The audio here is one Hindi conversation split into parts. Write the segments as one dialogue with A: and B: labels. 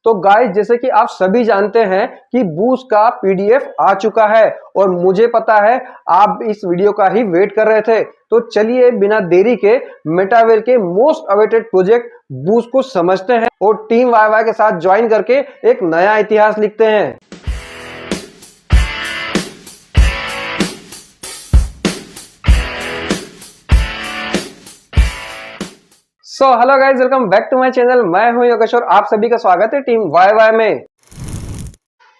A: तो गाइस जैसे कि आप सभी जानते हैं कि बूस्ट का पीडीएफ आ चुका है और मुझे पता है आप इस वीडियो का ही वेट कर रहे थे। तो चलिए बिना देरी के मेटावेल के मोस्ट अवेटेड प्रोजेक्ट बूस्ट को समझते हैं और टीम वाई वाई के साथ ज्वाइन करके एक नया इतिहास लिखते हैं। Hello guys, welcome back to my channel. मैं हूं योगेश और आप सभी का स्वागत है टीम वाई वाई में।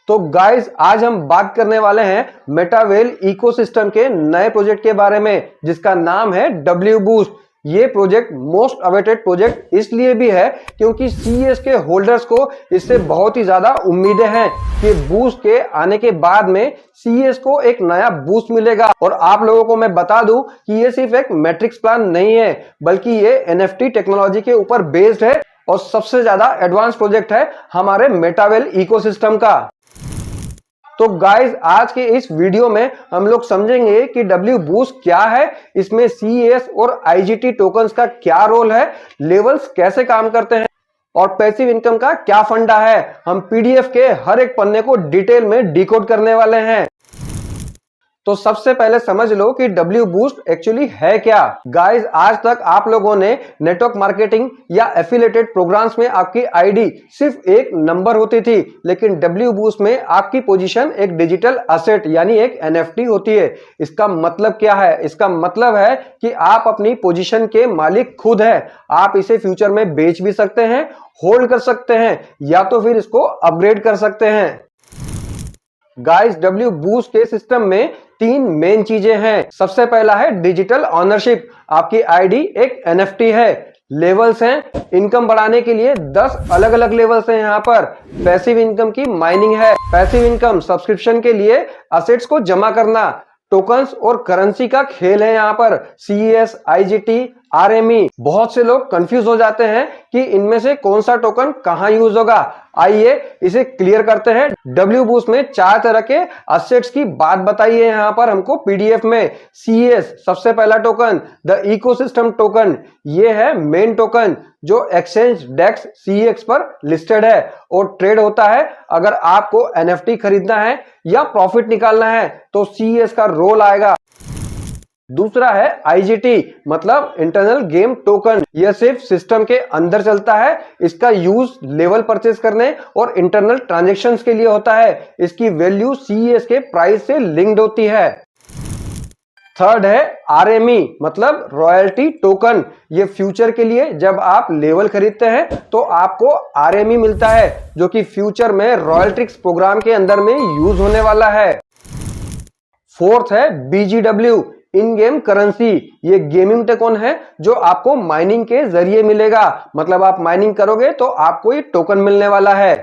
A: तो गाइस आज हम बात करने वाले हैं मेटावेल इकोसिस्टम के नए प्रोजेक्ट के बारे में जिसका नाम है डब्ल्यू बूस्ट। ये प्रोजेक्ट मोस्ट अवेटेड प्रोजेक्ट इसलिए भी है क्योंकि सीईएस के होल्डर्स को इससे बहुत ही ज्यादा उम्मीदें हैं कि बूस्ट के आने के बाद में सीईएस को एक नया बूस्ट मिलेगा। और आप लोगों को मैं बता दूं कि ये सिर्फ एक मैट्रिक्स प्लान नहीं है बल्कि ये एनएफटी टेक्नोलॉजी के ऊपर बेस्ड है और सबसे ज्यादा एडवांस प्रोजेक्ट है हमारे मेटावेल इकोसिस्टम का। तो गाइस आज के इस वीडियो में हम लोग समझेंगे कि डब्ल्यू बूस्ट क्या है, इसमें सीईएस और आईजीटी टोकन्स का क्या रोल है, लेवल्स कैसे काम करते हैं और पैसिव इनकम का क्या फंडा है। हम पीडीएफ के हर एक पन्ने को डिटेल में डिकोड करने वाले हैं। तो सबसे पहले समझ लो कि डब्ल्यू बूस्ट एक्चुअली है क्या। गाइस आज तक आप लोगों ने नेटवर्क मार्केटिंग या एफिलिएटेड प्रोग्राम्स में आपकी आईडी सिर्फ एक नंबर होती थी, लेकिन डब्ल्यू बूस्ट में आपकी पोजीशन एक डिजिटल असेट यानी एक एनएफटी होती है। इसका मतलब क्या है? इसका मतलब है कि आप अपनी पोजीशन के मालिक खुद हैं। आप इसे फ्यूचर में बेच भी सकते हैं, होल्ड कर सकते हैं या तो फिर इसको अपग्रेड कर सकते हैं। गाइस डब्ल्यू बूस्ट के सिस्टम में तीन मेन चीजें हैं। सबसे पहला है डिजिटल ऑनरशिप। आपकी आईडी एक एनएफटी है। लेवल्स हैं, इनकम बढ़ाने के लिए 10 अलग अलग लेवल्स हैं। यहाँ पर पैसिव इनकम की माइनिंग है। पैसिव इनकम सब्सक्रिप्शन के लिए असेट्स को जमा करना। टोकन्स और करेंसी का खेल है यहाँ पर, सीईएस, आईजीटी, आरएमई। बहुत से लोग कंफ्यूज हो जाते हैं कि इनमें से कौन सा टोकन कहां यूज होगा। आइए इसे क्लियर करते हैं। डब्ल्यू बूस्ट में 4 तरह के असेट्स की बात बताई है यहाँ पर हमको पीडीएफ में। सीईएस सबसे पहला टोकन, द इकोसिस्टम टोकन, ये है मेन टोकन जो एक्सचेंज डेक्स सीईएक्स पर लिस्टेड है और ट्रेड होता है। अगर आपको एनएफटी खरीदना है या प्रॉफिट निकालना है तो सीईएस का रोल आएगा। दूसरा है आईजीटी मतलब इंटरनल गेम टोकन। यह सिर्फ सिस्टम के अंदर चलता है। इसका यूज लेवल परचेस करने और इंटरनल ट्रांजैक्शंस के लिए होता है। इसकी वैल्यू सीईएस के प्राइस से लिंक्ड होती है। थर्ड है आरएमई मतलब रॉयल्टी टोकन। ये फ्यूचर के लिए जब आप लेवल खरीदते हैं तो आपको आरएमई मिलता है जो कि फ्यूचर में रॉयल्टिक्स प्रोग्राम के अंदर में यूज होने वाला है। फोर्थ है बीजीडब्ल्यू इन गेम करेंसी। ये गेमिंग टोकन है जो आपको माइनिंग के जरिए मिलेगा। मतलब आप माइनिंग करोगे तो आपको ये टोकन मिलने वाला है।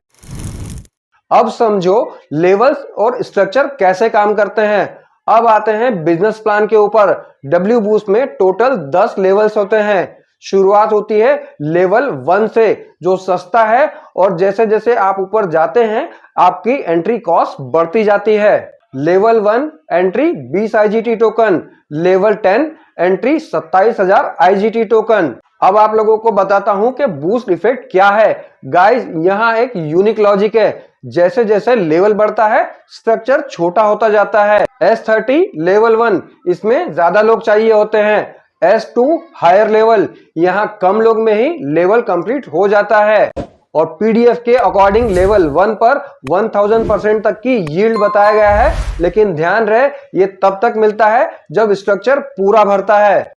A: अब समझो लेवल्स और स्ट्रक्चर कैसे काम करते हैं। अब आते हैं बिजनेस प्लान के ऊपर। डब्ल्यू बूस्ट में टोटल 10 लेवल्स होते हैं। शुरुआत होती है लेवल 1 से जो सस्ता है और जैसे जैसे आप ऊपर जाते हैं आपकी एंट्री कॉस्ट बढ़ती जाती है। Level 1 entry 20 IGT token, level 10 entry 27,000 IGT token. अब आप लोगों को बताता हूं कि बूस्ट इफेक्ट क्या है। गाइस यहाँ एक यूनिक लॉजिक है। जैसे जैसे लेवल बढ़ता है स्ट्रक्चर छोटा होता जाता है। S30 लेवल 1 इसमें ज्यादा लोग चाहिए होते हैं। S2 हायर लेवल, यहाँ कम लोग में ही लेवल कंप्लीट हो जाता है। और पीडीएफ के अकॉर्डिंग लेवल 1 पर 1000% तक की यील्ड बताया गया है, लेकिन ध्यान रहे ये तब तक मिलता है जब स्ट्रक्चर पूरा भरता है।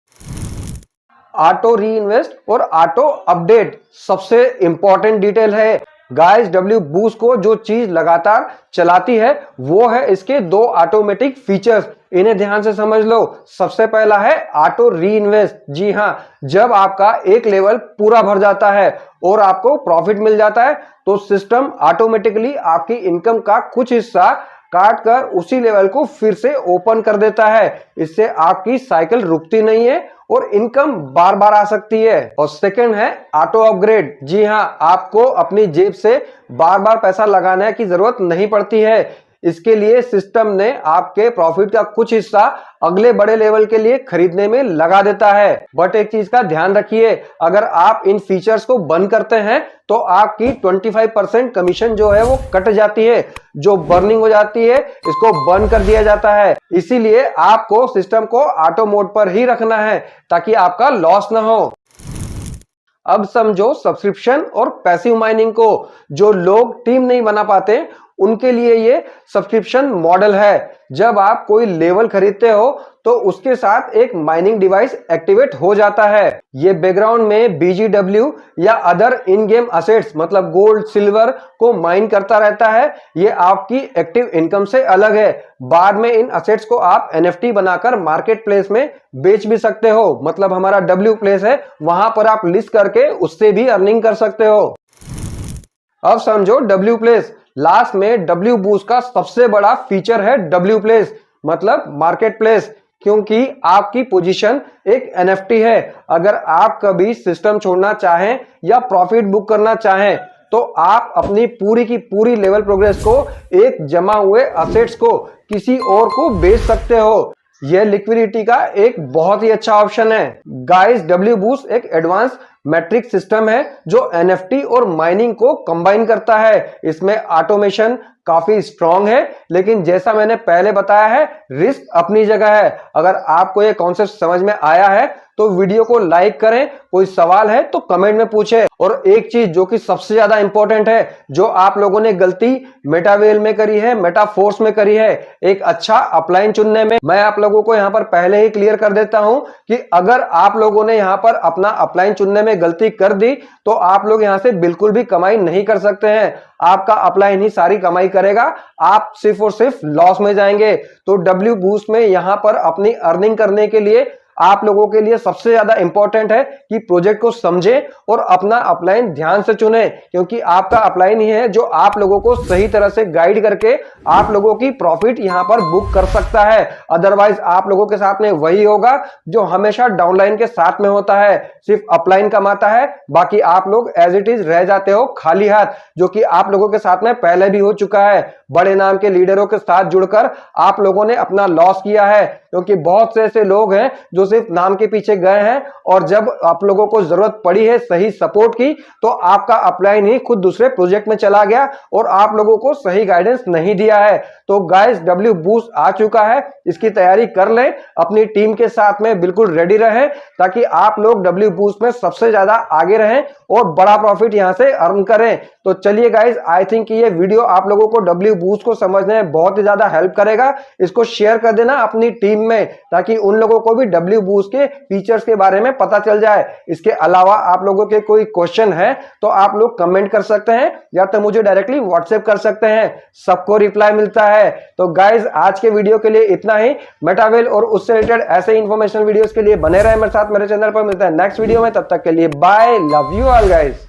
A: ऑटो री इन्वेस्ट और ऑटो अपडेट सबसे इंपॉर्टेंट डिटेल है। गाइस डब्ल्यू बूस्ट को जो चीज लगातार चलाती है वो है इसके 2 ऑटोमेटिक फीचर्स। इन्हें ध्यान से समझ लो। सबसे पहला है ऑटो री इन्वेस्ट। जी हाँ, जब आपका एक लेवल पूरा भर जाता है और आपको प्रॉफिट मिल जाता है तो सिस्टम ऑटोमेटिकली आपकी इनकम का कुछ हिस्सा काट कर उसी लेवल को फिर से ओपन कर देता है। इससे आपकी साइकिल रुकती नहीं है और इनकम बार बार आ सकती है। और सेकंड है ऑटो अपग्रेड। जी हाँ, आपको अपनी जेब से बार बार पैसा लगाने की जरूरत नहीं पड़ती है। इसके लिए सिस्टम ने आपके प्रॉफिट का कुछ हिस्सा अगले बड़े लेवल के लिए खरीदने में लगा देता है। बट एक चीज का ध्यान रखिए, अगर आप इन फीचर्स को बंद करते हैं तो आपकी 25% कमीशन जो है वो कट जाती है, जो बर्निंग हो जाती है इसको बर्न कर दिया जाता है। इसीलिए आपको सिस्टम को ऑटो मोड पर ही रखना है ताकि आपका लॉस ना हो। अब समझो सब्सक्रिप्शन और पैसिव माइनिंग को। जो लोग टीम नहीं बना पाते उनके लिए ये सब्सक्रिप्शन मॉडल है। जब आप कोई लेवल खरीदते हो तो उसके साथ एक माइनिंग डिवाइस एक्टिवेट हो जाता है। ये बैकग्राउंड में BGW या अदर इन गेम असेट्स मतलब गोल्ड सिल्वर को माइन करता रहता है। ये आपकी एक्टिव इनकम से अलग है। बाद में इन असेट्स को आप NFT बनाकर मार्केट प्लेस में बेच भी सकते हो। मतलब हमारा W प्लेस है, वहां पर आप लिस्ट करके उससे भी अर्निंग कर सकते हो। अब समझो W प्लेस। लास्ट में W बूस्ट का सबसे बड़ा फीचर है W प्लेस मतलब मार्केट प्लेस, क्योंकि आपकी पोजीशन एक NFT है। अगर आप कभी सिस्टम छोड़ना चाहें या प्रॉफिट बुक करना चाहें तो आप अपनी पूरी की पूरी लेवल प्रोग्रेस को एक जमा हुए असेट्स को किसी और को बेच सकते हो। यह लिक्विडिटी का एक बहुत ही अच्छा ऑप्शन है। गाइस, W बूस्ट एक एडवांस मैट्रिक्स सिस्टम है जो NFT और माइनिंग को कंबाइन करता है। इसमें ऑटोमेशन काफी स्ट्रांग है, लेकिन जैसा मैंने पहले बताया है रिस्क अपनी जगह है। अगर आपको ये कॉन्सेप्ट समझ में आया है तो वीडियो को लाइक करें, कोई सवाल है तो कमेंट में पूछें। और एक चीज जो कि सबसे ज्यादा इंपॉर्टेंट है, जो आप लोगों ने गलती मेटावेल में करी है, मेटाफोर्स में करी है, एक अच्छा अपलाइन चुनने में। मैं आप लोगों को यहां पर पहले ही क्लियर कर देता हूं कि अगर आप लोगों ने यहां पर अपना अपलाइन चुनने में गलती कर दी तो आप लोग यहां से बिल्कुल भी कमाई नहीं कर सकते हैं। आपका अपलाइन ही सारी कमाई करेगा, आप सिर्फ और सिर्फ लॉस में जाएंगे। तो W बूस्ट में यहां पर अपनी अर्निंग करने के लिए आप लोगों के लिए सबसे ज्यादा इंपॉर्टेंट है कि प्रोजेक्ट को समझें और अपना अपलाइन ध्यान से चुनें, क्योंकि आपका अपलाइन ही है जो आप लोगों को सही तरह से गाइड करके आप लोगों की प्रॉफिट यहां पर बुक कर सकता है। अदरवाइज आप लोगों के साथ में वही होगा जो हमेशा डाउनलाइन के साथ में होता है, सिर्फ अपलाइन कमाता है, बाकी आप लोग एज इट इज रह जाते हो खाली हाथ, जो कि आप लोगों के साथ में पहले भी हो चुका है। बड़े नाम के लीडरों के साथ जुड़कर आप लोगों ने अपना लॉस किया है, क्योंकि बहुत से ऐसे लोग हैं जो सिर्फ नाम के पीछे गए हैं और जब आप लोगों को जरूरत पड़ी है सही सपोर्ट की तो आपका अपलाइन ही खुद दूसरे प्रोजेक्ट में चला गया और आप लोगों को सही गाइडेंस नहीं दिया है। तो गाइस, W बूस्ट आ चुका है, इसकी तैयारी कर लें, अपनी टीम के साथ में बिल्कुल रेडी रहें ताकि आप लोग W बूस्ट में सबसे ज्यादा आगे रहें और बड़ा प्रॉफिट यहां से अर्न करें। तो चलिए गाइस, आई थिंक ये वीडियो आप लोगों को W बूस्ट को समझने में बहुत ही ज्यादा हेल्प करेगा। इसको शेयर कर देना अपनी टीम में ताकि उन लोगों को भी W बूस्ट के फीचर्स के बारे में पता चल जाए। इसके अलावा आप लोगों के कोई क्वेश्चन है तो आप लोग कमेंट कर सकते हैं या तो मुझे डायरेक्टली व्हाट्सएप कर सकते हैं, सबको रिप्लाई मिलता है। तो गाइस, आज के वीडियो के लिए इतना ही। मेटावेल और उससे रिलेटेड ऐसे इंफॉर्मेशन वीडियोस के लिए बने रहे मेरे साथ मेरे चैनल पर। मिलता है नेक्स्ट वीडियो में, तब तक के लिए bye, love you all guys.